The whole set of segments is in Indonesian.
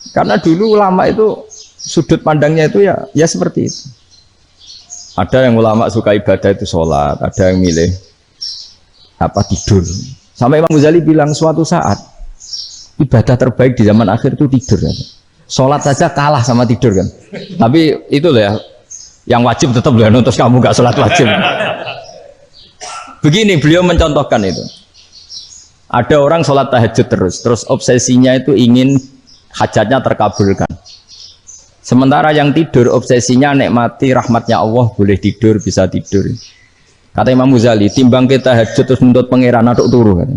Karena dulu ulama itu sudut pandangnya itu ya seperti itu. Ada yang ulama suka ibadah itu sholat, ada yang milih tidur. Sampai Imam Ghazali bilang suatu saat ibadah terbaik di zaman akhir itu tidur kan. Sholat saja kalah sama tidur kan. Tapi itu loh ya, yang wajib tetap loh, terus kamu gak sholat wajib. Begini beliau mencontohkan itu. Ada orang sholat tahajud terus obsesinya itu ingin hajatnya terkabulkan. Sementara yang tidur obsesinya nikmati rahmatnya Allah, boleh tidur, bisa tidur. Kata Imam Ghazali, timbang kita tahajud terus menuntut pangeran aduk turu kan.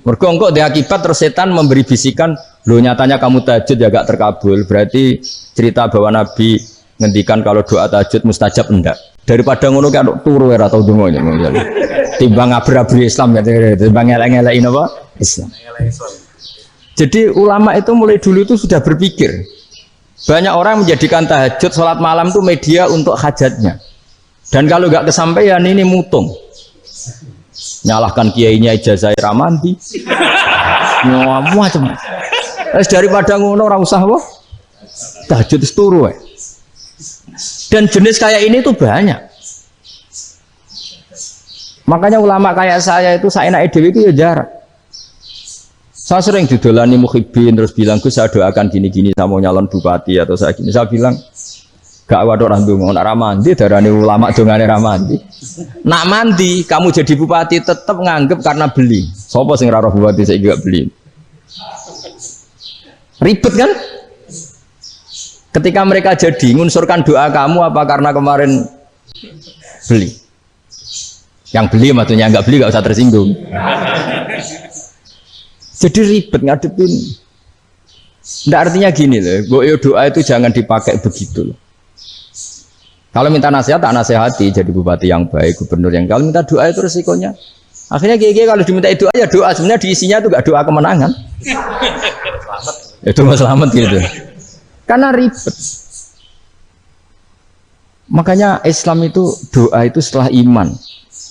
Mergo engko di akibat terus setan memberi bisikan, lo nyatanya kamu tahajud ya gak terkabul. Berarti cerita bahwa Nabi ngendikan kalau doa tahajud mustajab enggak. Daripada ngono kan aduk turu ora tau donga ya Imam Ghazali. Timbang abri-abri Islam kan, timbang elek-elekin apa? Islam. Jadi ulama itu mulai dulu itu sudah berpikir. Banyak orang menjadikan tahajud, sholat malam itu media untuk hajatnya. Dan kalau nggak kesampaian ini mutung. Nyalahkan kiainya ijazah ramandi. Macam. Daripada ngono ora usah apa? Tahajud itu turu. Dan jenis kayak ini tuh banyak. Makanya ulama kayak saya itu saenake dhewe itu ya jarak. Saya sering didolani muhibbin terus bilang, Gus saya doakan gini-gini sama nyalon bupati atau saya gini. Saya bilang, gak waduh orang dongo, nak ramandi, darani ulama dongane ramandi. Nak mandi, kamu jadi bupati tetap nganggep karena beli. Sopo sing raro bupati saya juga beli. Ribet kan? Ketika mereka jadi ngunsurkan doa kamu apa karena kemarin beli? Yang beli maksudnya nggak beli nggak usah tersinggung. Jadi ribet ngadepin. Nggak artinya gini loh, doa itu jangan dipakai begitu loh. Kalau minta nasihat, tak nasihati jadi bupati yang baik, gubernur yang. Kalau minta doa itu resikonya. Akhirnya kalau diminta doa ya doa, sebenarnya diisinya itu nggak doa kemenangan. Itu mas selamat gitu. Karena ribet. Makanya Islam itu doa itu setelah iman.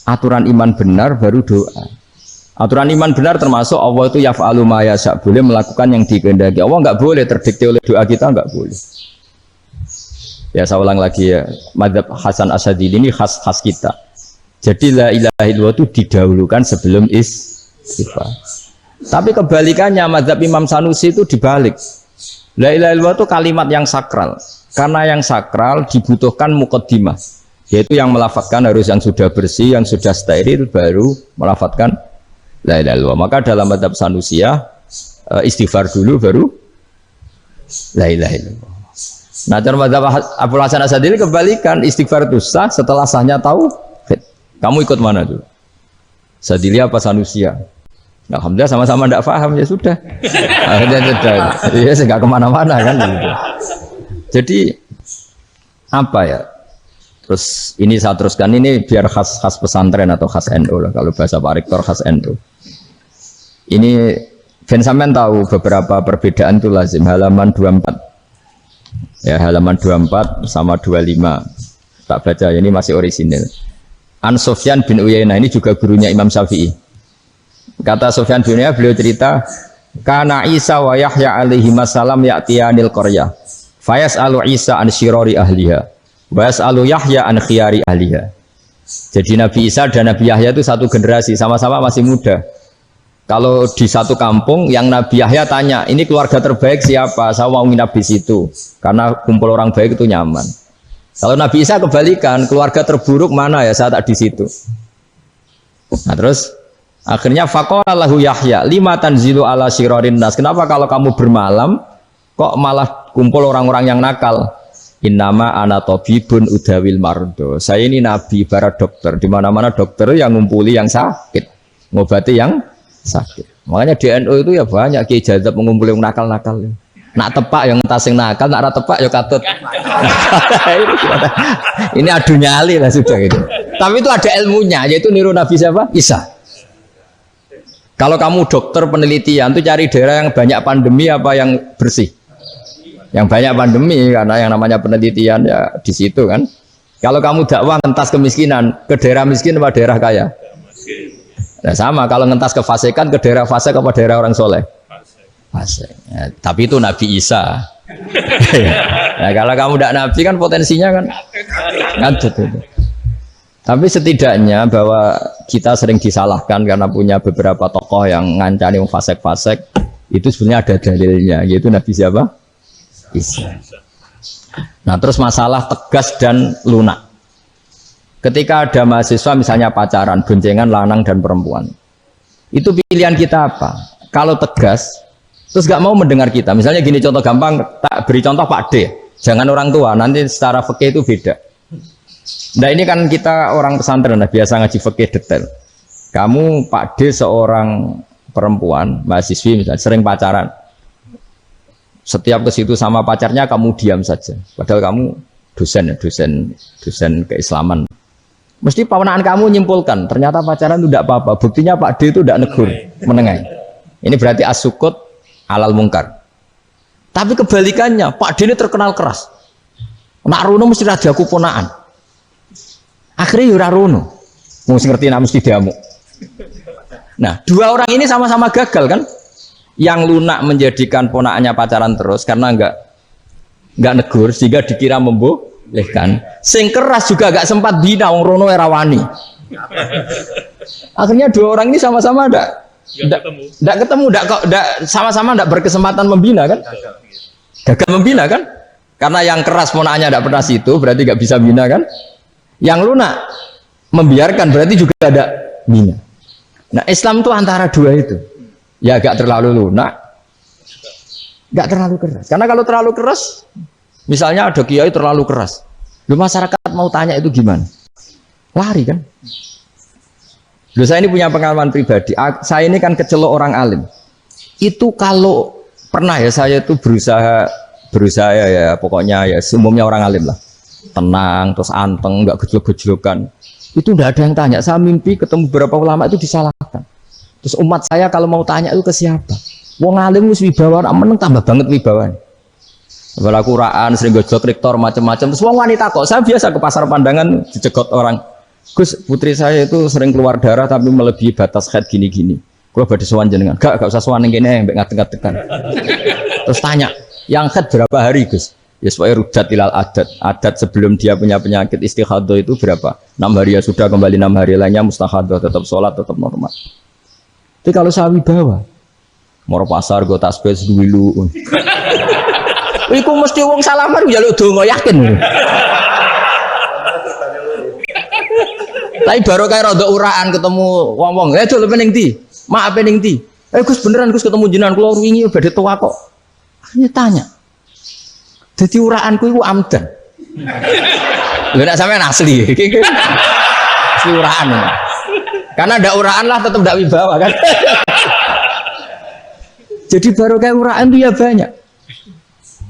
Aturan iman benar baru doa. Aturan iman benar termasuk Allah itu yaf'alu ma yasha, boleh melakukan yang dikehendaki. Allah nggak boleh terdikte oleh doa kita, nggak boleh. Ya saya ulang lagi ya, madzhab Hasan Asyadzili ini khas kita. Jadi la ilaha illallah itu didahulukan sebelum istighfar. Tapi kebalikannya madzhab Imam Sanusi itu dibalik. La ilaha illallah itu kalimat yang sakral. Karena yang sakral dibutuhkan muqaddimah, yaitu yang melafadzkan harus yang sudah bersih, yang sudah steril baru melafadzkan la ilaha illallah. Maka dalam madzhab Sanusiyah istighfar dulu baru la ilaha illallah. Nah, dalam madzhab Abul Hasan Asyadzili kebalikan, istighfar itu sah setelah sahnya tauhid. Kamu ikut mana tuh? Asyadzili apa Sanusiyah? Alhamdulillah sama-sama tidak paham ya sudah. Akhirnya sudah. Ya saya nggak kemana-mana kan gitu. Jadi apa ya? Terus ini saya teruskan ini biar khas pesantren atau khas NU lah, kalau bahasa Pak Rektor khas NU. Ini Ben sampean tahu beberapa perbedaan itu lazim, halaman 24. Ya, halaman 24 sama 25. Tak baca, ini masih orisinil. An Sufyan bin Uyainah, ini juga gurunya Imam Syafi'i. Kata Sufyan bin Uyainah, beliau cerita, kana Isa wa Yahya alaihi masalam ya'tiyanil qaryah. Fayas'alu Isa an syirari ahliha. Wa yas'alu Yahya an khiyari ahliha. Jadi Nabi Isa dan Nabi Yahya itu satu generasi, sama-sama masih muda. Kalau di satu kampung yang Nabi Yahya tanya, ini keluarga terbaik siapa? Saya mau nginap di situ karena kumpul orang baik itu nyaman. Kalau Nabi Isa kebalikan, keluarga terburuk mana ya, saya tak di situ. Nah terus akhirnya faqala lahu Yahya lima tanzilu ala syirarin nas. Kenapa kalau kamu bermalam kok malah kumpul orang-orang yang nakal? Innama ana tabibun udawil mardo. Saya ini nabi para dokter, di mana-mana dokter yang ngumpuli yang sakit, ngobati yang sakit. Makanya di NU itu ya banyak kiai jazab mengumpuli yang nakal-nakal. Nak tepak yang entas yang nakal, nak ra tepak ya katut. Ini adu nyali lah sudah gitu. Tapi itu ada ilmunya, yaitu niru Nabi siapa? Isa. Kalau kamu dokter penelitian tuh cari daerah yang banyak pandemi apa yang bersih? Yang banyak pandemi, karena yang namanya penelitian ya di situ kan. Kalau kamu dakwah ngentas kemiskinan, ke daerah miskin apa daerah kaya? Nah sama, kalau ngentas kefasikan ke daerah fasik apa daerah orang soleh? fasik. Ya, tapi itu Nabi Isa. Nah, kalau kamu tidak Nabi kan potensinya kan ngadut itu. Tapi setidaknya bahwa kita sering disalahkan karena punya beberapa tokoh yang ngancani fasik-fasik, itu sebenarnya ada dalilnya, yaitu Nabi siapa? Isa. Nah terus masalah tegas dan lunak. Ketika ada mahasiswa misalnya pacaran, boncengan lanang dan perempuan, itu pilihan kita apa? Kalau tegas, terus gak mau mendengar kita. Misalnya gini contoh gampang, tak beri contoh Pak D. Jangan orang tua, nanti secara fikih itu beda. Nah ini kan kita orang pesantren, biasa ngaji fikih detail. Kamu Pak D seorang perempuan, mahasiswi misalnya, sering pacaran. Setiap ke situ sama pacarnya kamu diam saja. Padahal kamu dosen keislaman. Mesti pawanaan kamu nyimpulkan, ternyata pacaran itu tidak apa-apa. Buktinya Pak D itu tidak negur, menengahi. Ini berarti as-sukut alal mungkar. Tapi kebalikannya, Pak D ini terkenal keras. Nak Runo mesti rajaku ponaan. Akhirnya yura Runo. Mesti ngerti nak mesti diamuk. Nah, dua orang ini sama-sama gagal kan? Yang lunak menjadikan ponaannya pacaran terus karena enggak negur sehingga dikira membolehkan. Sing keras juga enggak sempat bina wong Rono erawani. Akhirnya dua orang ini sama-sama enggak ketemu, sama-sama enggak berkesempatan membina kan? Gagal membina kan? Karena yang keras ponaannya enggak pernah situ, berarti enggak bisa bina kan? Yang lunak membiarkan berarti juga ada bina. Nah, Islam itu antara dua itu. Ya gak terlalu lunak, gak terlalu keras. Karena kalau terlalu keras, misalnya ada kiai terlalu keras, lu masyarakat mau tanya itu gimana? Lari kan? Lu saya ini punya pengalaman pribadi. Saya ini kan kecelok orang alim. Itu kalau pernah ya saya itu berusaha ya pokoknya ya umumnya orang alim lah. Tenang, terus anteng, nggak gejlok-gejlokan. Itu nggak ada yang tanya. Saya mimpi ketemu beberapa ulama itu disalahkan. Terus umat saya kalau mau tanya itu ke siapa? Wong alim wis wibawa, meneng tambah banget wibawa. Bala Quran sering gojlok rektor macam-macam. Terus wong wanita kok, saya biasa ke pasar pandangan dicegot orang. Gus, putri saya itu sering keluar darah tapi melebihi batas haid gini-gini. Kalau badhe sowan jenengan, gak usah sowan ning kene mbek ngadeg-ngadegan. Terus tanya, yang haid berapa hari, Gus? Ya supaya rudat ilal adat sebelum dia punya penyakit istihadah itu berapa? 6 hari ya sudah, kembali 6 hari lainnya mustahadah, tetap sholat, tetap normal. Tapi kalau saya wibawa moro pasar gue tasbih dulu iku mesti wong salaman njaluk donga yakin. Tapi baru kayak rada uraan ketemu wong-wong, dol pening ndi? Maaf pening ndi? Gus beneran Gus ketemu jenengan kula wingi badhe tua kok. Akhirnya tanya. Jadi uraanku itu amdan. Lha nek sampean asli. Asli uraan. Karena ada uraan lah tetap tidak wibawa kan. Jadi baru kayak uraan itu ya banyak.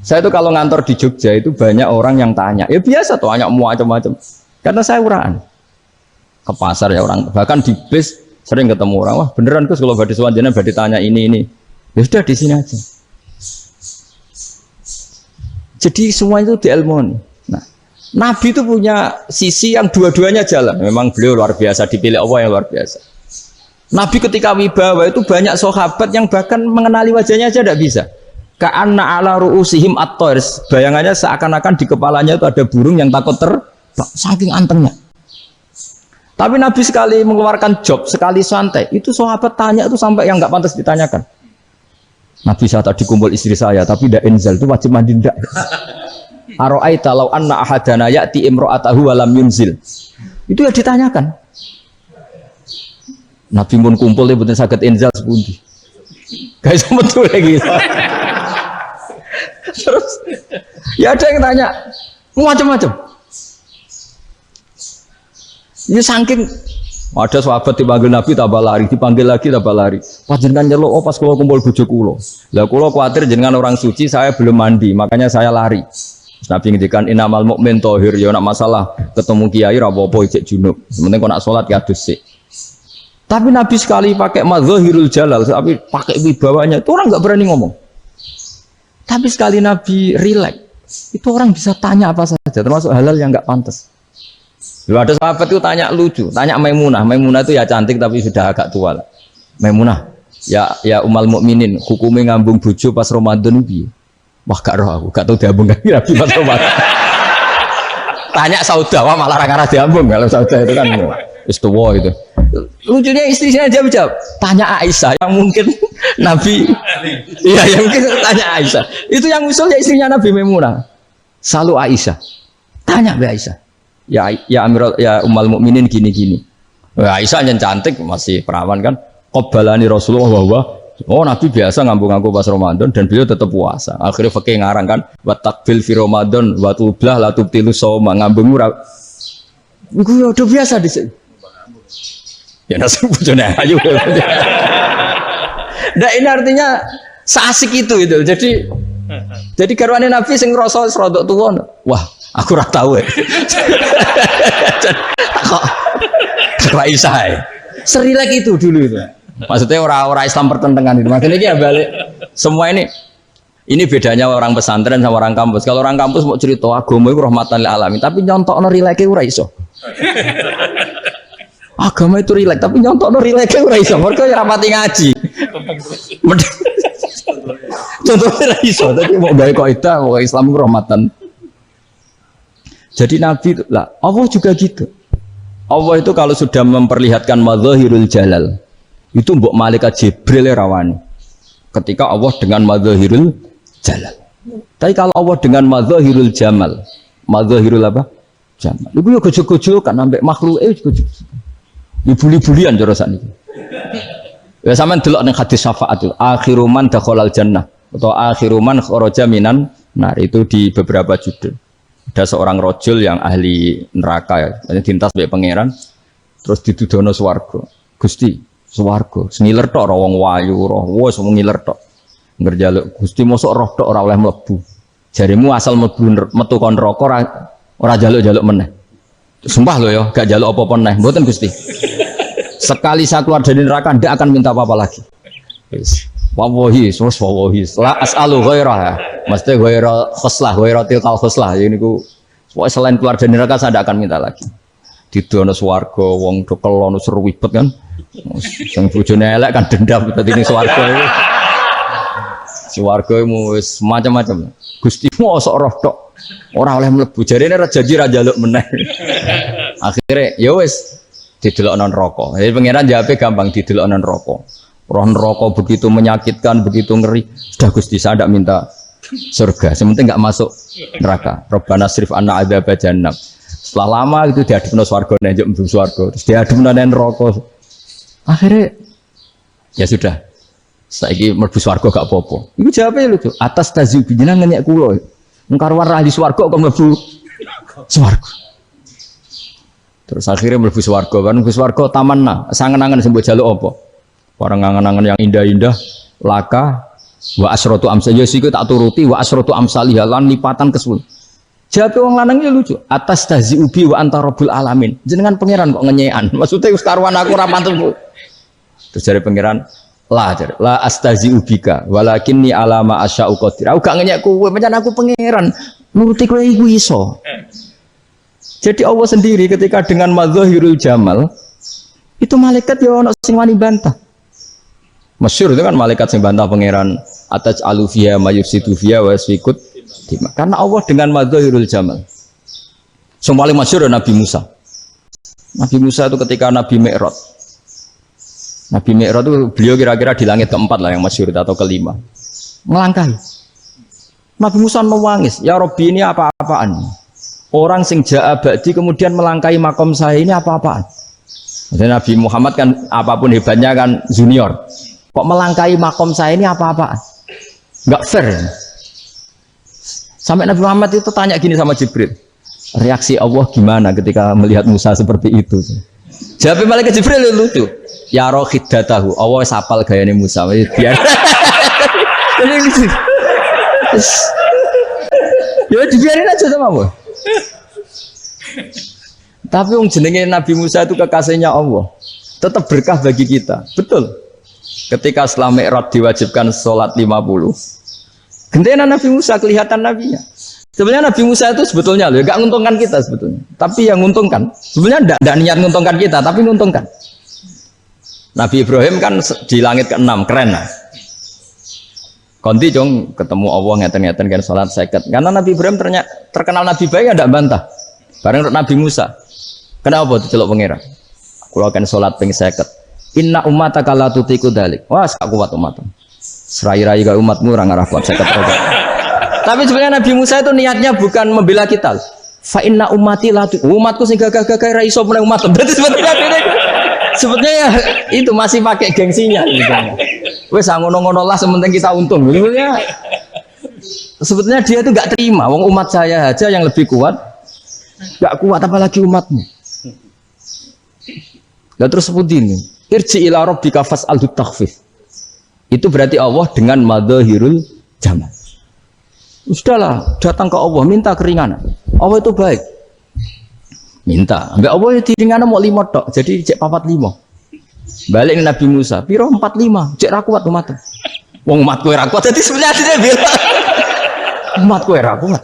Saya itu kalau ngantor di Jogja itu banyak orang yang tanya. Ya biasa tuh tanya macam-macam. Karena saya uraan. Ke pasar ya orang, bahkan di bis sering ketemu orang. Wah beneran Gus kalau badhe sowan jenengan badhe tanya ini. Ya sudah di sini aja. Jadi semua itu diilmoni. Nah, Nabi itu punya sisi yang dua-duanya jalan. Memang beliau luar biasa, dipilih Allah yang luar biasa. Nabi ketika wibawa itu banyak sahabat yang bahkan mengenali wajahnya aja tidak bisa. Ka'anna ala ru'usihim at-tairs. Bayangannya seakan-akan di kepalanya itu ada burung yang takut terbang. Saking antengnya. Tapi Nabi sekali mengeluarkan job, sekali santai, itu sahabat tanya itu sampai yang nggak pantas ditanyakan. Nabi saya tadi kumpul istri saya, tapi tidak inzal itu wajib mandi ndak. Aro'aita law anna ahadana ya'ti imro'atahu walam yunzil. Itu ya ditanyakan. Nabi pun kumpul dia betul sakit inzal sepundi. Guys betul lagi. Terus ya ada yang tanya macam-macam. Ya saking ada sahabat dipanggil Nabi tambah lari, dipanggil lagi tambah lari. Wah jenengan nyeluk oh pas kula kumpul bojo kula. Lah kula kuwatir jenengan orang suci, saya belum mandi, makanya saya lari. Nabi ngendikan innamal mukmin thahir, ya nak masalah ketemu kiai ra apa-apa ijek junub. Sementing kok nak salat ya adus sik. Tapi Nabi sekali pakai madzahirul jalal, tapi pakai wibawanya, itu orang enggak berani ngomong. Tapi sekali Nabi rileks, itu orang bisa tanya apa saja, termasuk halal yang enggak pantas. Lalu ada sahabat itu tanya lucu, tanya Maimunah. Maimunah itu ya cantik tapi sudah agak tua lah. Maimunah, ya umal mukminin, hukumnya ngambung bojo pas Ramadan piye? Wah gak roh aku, gak tau diambung kan Nabi pas Ramadan. Tanya Sauda, wah malah ra diambung. Kalau Sauda itu kan istuwa itu. Lucunya istrinya jawab, tanya Aisyah yang mungkin Nabi. Iya, yang mungkin tanya Aisyah. Itu yang usulnya istrinya Nabi Maimunah. Selalu Aisyah. Tanya Mbak Aisyah. Ya Amirul ya umal mukminin gini-gini. Aisyah yang cantik masih perawan kan. Qabbalani Rasulullah bahwa oh Nabi biasa ngambung-ngambung pas Ramadan dan beliau tetap puasa. Akhirnya fakih ngarang kan, wa takbil fi Ramadan wa tublah la tubtilu shauma ngambung ora. Iku udah biasa di sini. Ya nasi bojone ayu. Nah ini artinya seasik itu. Jadi garwane Nabi sing ngrasa rodok tuwa. Wah, aku ora tahu ya. Kok Aisyah. Serilek itu dulu itu. Maksudnya orang Islam pertentangan itu. Maksudnya ini ya balik. Semua ini bedanya orang pesantren sama orang kampus. Kalau orang kampus mau cerita agama itu rahmatan lil alamin, tapi nyontokno rileke ora iso. Agama itu rilek, tapi nyontokno rileke ora iso. Mergo ora pati ngaji. Contohnya ora iso, tapi mau gawe kaidah mau Islam itu rahmatan. Jadi Nabi itu lah, Allah juga gitu. Allah itu kalau sudah memperlihatkan madzahirul jalal itu mbok malaikat Jibril rawani ketika Allah dengan madzahirul jalal. Tapi kalau Allah dengan madzahirul jamal, madzahirul apa? Jamal. Iku yo gojok-gojok kan ambek makhluke gojok. Yo buli-bulian cara sakniki. Ya sampean delok ning hadis syafaat itu, akhiru man dakhalal jannah atau akhiru man kharaja minan nar itu di beberapa judul. Ada seorang rajul yang ahli neraka ya, dintas mbek pangeran terus ditudono swarga. Gusti swarga, sengiler tok wong wayu roh, wis wong ngiler tok. Ngerjaluk Gusti mosok roh tok ora oleh mlebu. Jarimu asal mlebu metu kon neraka ora jaluk-jaluk meneh. Sumpah lho ya, gak jaluk apa-apa meneh. Mboten Gusti. Sekali saya keluar dari neraka ndak akan minta apa-apa lagi. Wis. Wallahi, wallahi. La as'alu ghairah. Mesti ghairah khuslah, ghairah tilkal khuslah. Ya niku pokoke selain keluar dari neraka saya ndak akan minta lagi. Didono swarga wong dokelon seruwibet kan. Sing bojone elek kan dendam dadi ning swarga iki. Swarga wis macam-macam. Gusti mosok roh tok ora oleh mlebu. Jarene ra janji ra njaluk meneh. Akhire ya wis didelokno neraka. Jadi pangeran jawabe gampang didelokno neraka. Roh neraka begitu menyakitkan, begitu ngeri. Sudah Gusti saya ndak minta surga. Sementing enggak masuk neraka. Rabbana srif anna adzab jahannam. Setelah lama itu diadepno swarga njuk mlebu swarga. Terus diadepno neraka. Akhirnya ya sudah saiki mlebu swarga gak apa-apa. Iku jawabe lucu. Atas tazubi jenengan ngenyek kula. Engkarwan ra di swarga kok mlebu swarga. Terus akhirnya mlebu swarga kan mlebu swarga tamanna, sangen-angen sing mbok jaluk apa? Orang angen-angen yang indah-indah, laka wa asratu amsal ya siku tak turuti wa asratu amsalih lan lipatan ke-10. Jawab wong lanang iki lucu. Atas tazubi wa anta rabbul alamin. Jenengan pangeran kok ngenyekan. Maksudnya wis karuan aku ora pantes. Terus dari pangeran la astazi ubika walakinni alama asya'u qadir. Aku gak ngenyek kowe, pancen aku pangeran. Nuruti kowe iku iso. Jadi Allah sendiri ketika dengan madzahirul jamal itu malaikat ya ono sing wani bantah. Masyhur itu kan malaikat sing bantah pangeran atas alufia mayusitu via wasfikut. Karena Allah dengan madzahirul jamal. Sing paling masyhur Nabi Musa. Nabi Musa itu ketika Nabi Mi'raj. Nabi Mi'raj itu beliau kira-kira di langit keempat lah yang masyhur atau kelima. Melangkahi. Nabi Musa nangis, ya Rabbi ini apa-apaan? Orang sing ja'a ba'di kemudian melangkahi makom saya ini apa-apaan? Jadi Nabi Muhammad kan apapun hebatnya kan junior. Kok melangkahi makom saya ini apa-apaan? Enggak fair. Sampai Nabi Muhammad itu tanya gini sama Jibril. Reaksi Allah gimana ketika melihat Musa seperti itu? Jawab malaikat Jibril lucu. Ya roh khiddatahu. Allah sapal gayane Musa. Biar. Ya dibiarin aja sama Allah. Tapi yang jenenge Nabi Musa itu kekasihnya Allah. Tetap berkah bagi kita. Betul. Ketika setelah Mi'raj diwajibkan sholat 50. Gentena Nabi Musa kelihatan nabinya. Sebenarnya Nabi Musa itu sebetulnya loh, gak menguntungkan kita sebetulnya. Tapi yang menguntungkan, sebenarnya tidak niat menguntungkan kita, tapi menguntungkan. Nabi Ibrahim kan di langit ke-6, keren lah. Konti dong ketemu Allah ngeten-ngeten kan salat 50. Karena Nabi Ibrahim terkenal Nabi baik tidak bantah. Bareng Nabi Musa. Kenapa diceluk pangeran? Kula kan salat ping 50. Inna ummataka la tutiku dzalik. Wah, sak kuat umatmu. Serai-rai ga umatmu ora ngarah kuat 50. Tapi sebenarnya Nabi Musa itu niatnya bukan membela kita. Fa inna ummati la umatku sing gagah-gagah ra iso meneng umat. Berarti sebetulnya ya, itu masih pakai gengsinya gitu. Wes ngono-ngono lah sementing kita untung. Sebetulnya dia itu nggak terima. Wong umat saya aja yang lebih kuat, nggak kuat apalagi umatmu. Lah terus seperti ini. Irji ila rabbika fas'alhu takhfif. Itu berarti Allah dengan madzahirul jamal. Sudahlah, datang ke Allah minta keringanan. Allah itu baik. Minta. Ambek Allah ya diringana mau 5 tok. Jadi cek 45. Balik ke Nabi Musa, piro 45. Cek ra kuat umat. Wong umatku ora kuat. Jadi sebenarnya dia bilang umatku ora kuat.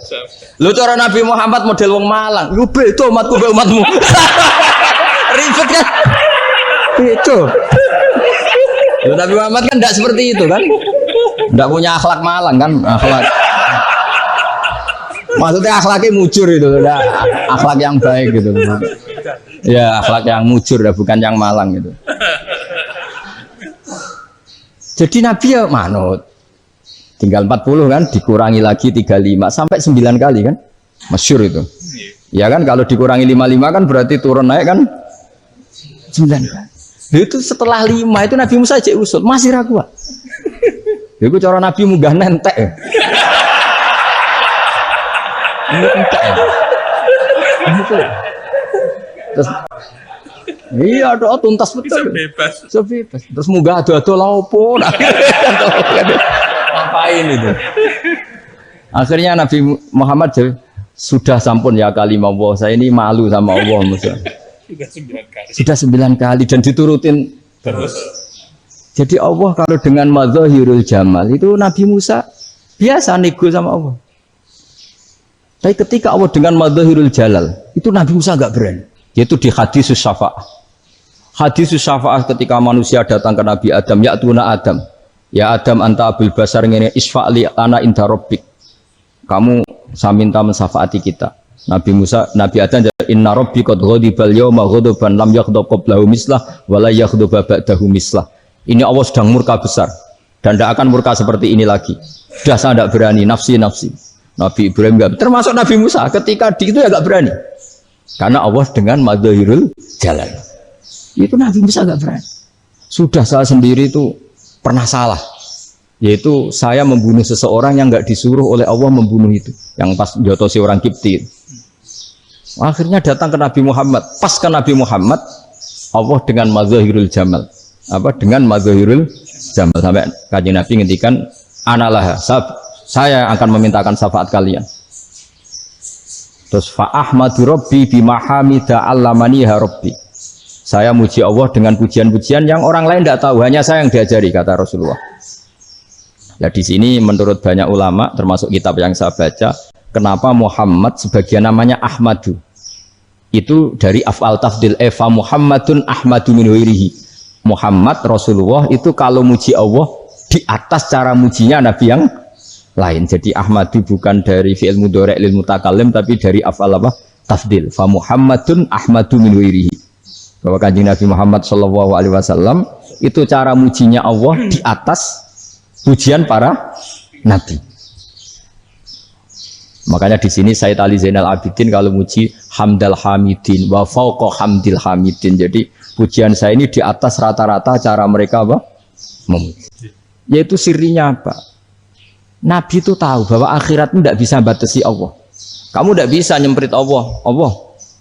Lho cara Nabi Muhammad model wong Malang. Lu beda umatku be umatmu. Ribet kan? Itu. Lho Nabi Muhammad kan enggak seperti itu kan? Enggak punya akhlak Malang kan? Akhlak. Maksudnya akhlaknya mujur itu, akhlak yang baik gitu. Ya akhlak yang mujur, bukan yang malang gitu. Jadi Nabi ya manut. Tinggal 40 kan, dikurangi lagi 35 sampai 9 kali kan, masyhur itu. Ya kan kalau dikurangi 55 kan berarti turun naik kan 9 kali. Itu setelah 5 itu Nabi Musa cek usul masih ragu. Itu cara Nabi munggah nentek. Terus iya doa tuntas betul sebebas terus munggah ado-ado laopo ngapain itu akhirnya Nabi Muhammad sudah sampun ya kalimah Allah saya ini malu sama Allah sudah 9 kali dan diturutin terus. Jadi Allah kalau dengan madzahirul jamal itu Nabi Musa biasa nego sama Allah. Tapi ketika Allah dengan madzahirul jalal, itu Nabi Musa enggak berani. Yaitu di hadisus syafa'ah. Hadisus syafa'ah ketika manusia datang ke Nabi Adam, ya'tuna Adam. Ya Adam anta abul basar ngene isfa'li ana inda rabbik. Kamu saya minta mensafaati kita. Nabi Musa, Nabi Adam inna rabbi qad ghadibal yawma ghadaban lam yaghdab qablahu mislah wa la yaghdab ba'dahu mislah. Ini Allah sedang murka besar dan tidak akan murka seperti ini lagi. Sudah saya tidak berani nafsi. Nabi Ibrahim enggak, termasuk Nabi Musa ketika itu ya enggak berani. Karena Allah dengan madzahirul jalal. Itu Nabi Musa enggak berani. Sudah saya sendiri itu pernah salah. Yaitu saya membunuh seseorang yang enggak disuruh oleh Allah membunuh itu. Yang pas jotosi orang Kipti. Akhirnya datang ke Nabi Muhammad. Pas ke Nabi Muhammad, Allah dengan madzahirul jamal. Dengan madzahirul jamal sampai Kanjeng Nabi ngendikan analah saya akan memintakan syafaat kalian. Terus fa ahmadu rabbi bima hamida allamaniha rabbi. Saya muji Allah dengan pujian-pujian yang orang lain tidak tahu, hanya saya yang diajari kata Rasulullah. Ya di sini menurut banyak ulama termasuk kitab yang saya baca, kenapa Muhammad sebagian namanya Ahmadu? Itu dari af'al tafdil fa Muhammadun Ahmadu min ghairihi. Muhammad Rasulullah itu kalau muji Allah di atas cara mujinya Nabi yang lain. Jadi Ahmadu bukan dari fi'il mudhari' lil mutakallim tapi dari af'al apa? Tafdil. Fa Muhammadun Ahmadu min ghairihi. Bahwa Kanjeng Nabi Muhammad sallallahu alaihi wasallam itu cara mujinya Allah di atas pujian para nabi. Makanya di sini Sayyid Ali Zainal Abidin kalau muji hamdal hamidin wa fauqa hamdil hamidin. Jadi pujian saya ini di atas rata-rata cara mereka apa? Memuji. Yaitu sirinya apa? Nabi itu tahu bahwa akhirat itu tidak bisa batasi Allah. Kamu tidak bisa nyemprit Allah. Allah,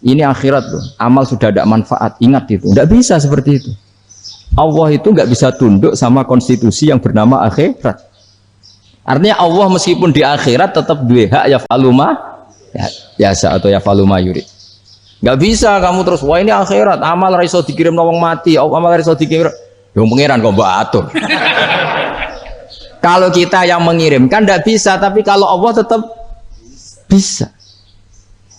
ini akhirat loh. Amal sudah ada manfaat. Ingat itu. Tidak bisa seperti itu. Allah itu nggak bisa tunduk sama konstitusi yang bernama akhirat. Artinya Allah meskipun di akhirat tetap dua hak yaf'alu ma yasa atau yaf'alu ma yurid. Nggak bisa kamu terus wah ini akhirat amal ra iso dikirim wong mati, amal ra iso dikirim. Yo pangeran kok mbok atur. Kalau kita yang mengirimkan tidak bisa, tapi kalau Allah tetap bisa.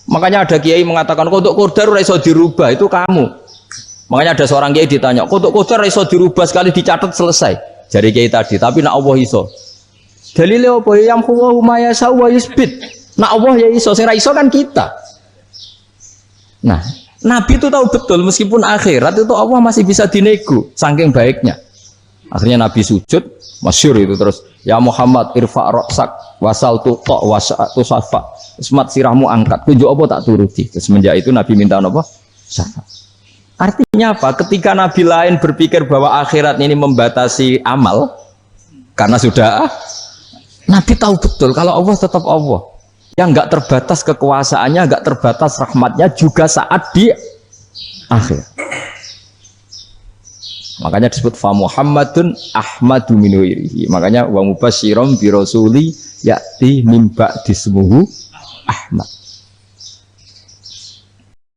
Makanya ada kiai mengatakan kok untuk qadar ora iso dirubah, itu kamu. Makanya ada seorang kiai ditanya, kodok kodar iso dirubah sekali dicatat selesai. Jari kiai tadi, tapi nak Allah iso. Dalilnya apa? Yang huwa ma yasha wa yusbit. Nak Allah ya iso, sing ra iso kan kita. Nah, Nabi itu tahu betul meskipun akhirat itu Allah masih bisa dinego, saking baiknya. Akhirnya Nabi sujud, masyhur itu terus, ya Muhammad irfa' ra'sak wasal tuqa wasa'tu safa. Semat sirahmu angkat, kunjuk apa tak turuti. Terus semenjak itu Nabi minta apa? Syafaat. Artinya apa? Ketika Nabi lain berpikir bahwa akhirat ini membatasi amal, karena sudah Nabi tahu betul kalau Allah tetap Allah, yang nggak terbatas kekuasaannya, nggak terbatas rahmatnya juga saat di akhir. Makanya disebut fa Muhammadun Ahmadu min ghairihi. Makanya wa mubasyiran bi rasuli ya'ti min ba'di ismuhu Ahmad.